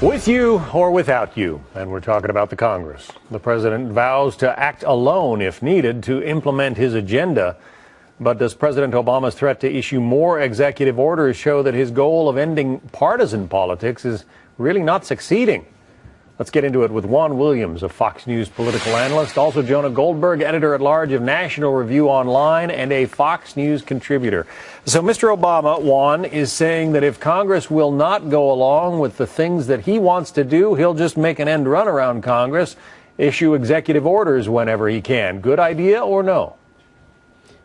With you or without you, and we're talking about the Congress. The president vows to act alone if needed to implement his agenda. But does President Obama's threat to issue more executive orders show that his goal of ending partisan politics is really not succeeding? Let's get into it with Juan Williams, a Fox News political analyst, also Jonah Goldberg, editor-at-large of National Review Online and a Fox News contributor. So Mr. Obama, Juan, is saying that if Congress will not go along with the things that he wants to do, he'll just make an end run around Congress, issue executive orders whenever he can. Good idea or no?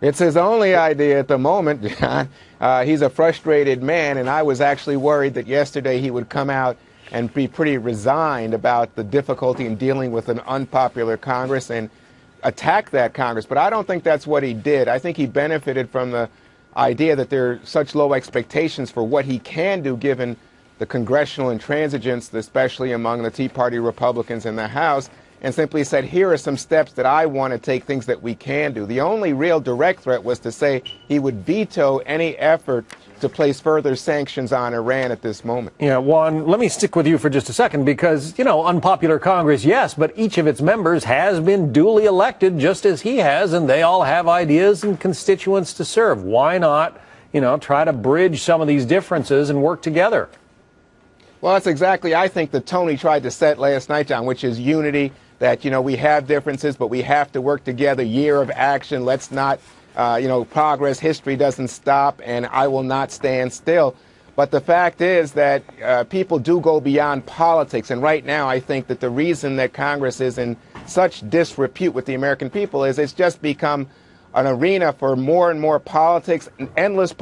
It's his only idea at the moment, John. He's a frustrated man, and I was actually worried that yesterday he would come out and be pretty resigned about the difficulty in dealing with an unpopular Congress and attack that Congress. But I don't think that's what he did. I think he benefited from the idea that there are such low expectations for what he can do given the congressional intransigence, especially among the Tea Party Republicans in the House, and simply said, here are some steps that I want to take, things that we can do. The only real direct threat was to say he would veto any effort to place further sanctions on Iran at this moment. Yeah, Juan, let me stick with you for just a second because, you know, unpopular Congress, yes, but each of its members has been duly elected just as he has, and they all have ideas and constituents to serve. Why not, you know, try to bridge some of these differences and work together? Well, that's exactly, I think, the tone he tried to set last night, John, which is unity, that, you know, we have differences, but we have to work together, year of action, let's not progress, history doesn't stop, and I will not stand still. But the fact is that people do go beyond politics. And right now, I think that the reason that Congress is in such disrepute with the American people is it's just become an arena for more and more politics, endless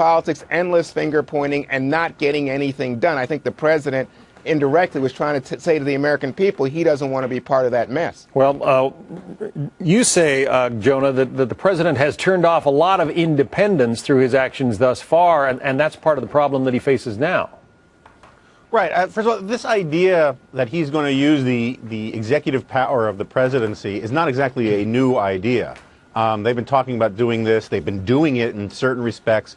finger pointing, and not getting anything done. I think the president indirectly was trying to say to the American people he doesn't want to be part of that mess. Well, you say, Jonah, that the president has turned off a lot of independence through his actions thus far, and that's part of the problem that he faces now. Right. First of all, this idea that he's going to use the executive power of the presidency is not exactly a new idea. They've been talking about doing this. They've been doing it in certain respects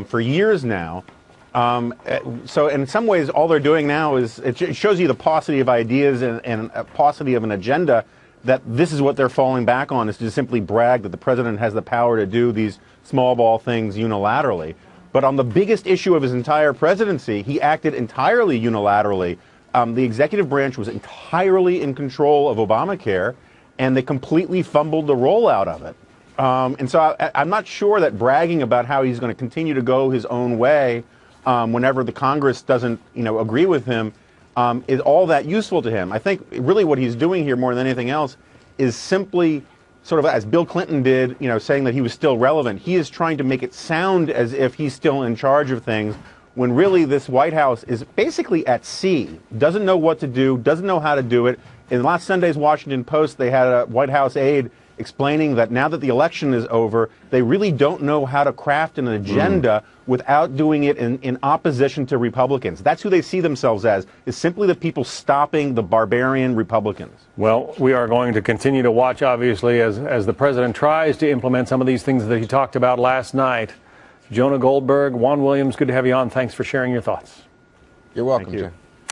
for years now. So in some ways, all they're doing now is it shows you the paucity of ideas and a paucity of an agenda, that this is what they're falling back on, is to simply brag that the president has the power to do these small ball things unilaterally. But on the biggest issue of his entire presidency, he acted entirely unilaterally. The executive branch was entirely in control of Obamacare, and they completely fumbled the rollout of it. And so I'm not sure that bragging about how he's going to continue to go his own way whenever the Congress doesn't, agree with him, is all that useful to him. I think really what he's doing here more than anything else is simply sort of, as Bill Clinton did, saying that he was still relevant. He is trying to make it sound as if he's still in charge of things, when really this White House is basically at sea, doesn't know what to do, doesn't know how to do it. In last Sunday's Washington Post, they had a White House aide explaining that now that the election is over, they really don't know how to craft an agenda without doing it in opposition to Republicans. That's who they see themselves as, is simply the people stopping the barbarian Republicans. Well, we are going to continue to watch, obviously, as the president tries to implement some of these things that he talked about last night. Jonah Goldberg, Juan Williams, good to have you on. Thanks for sharing your thoughts. You're welcome, Thank you. Jim.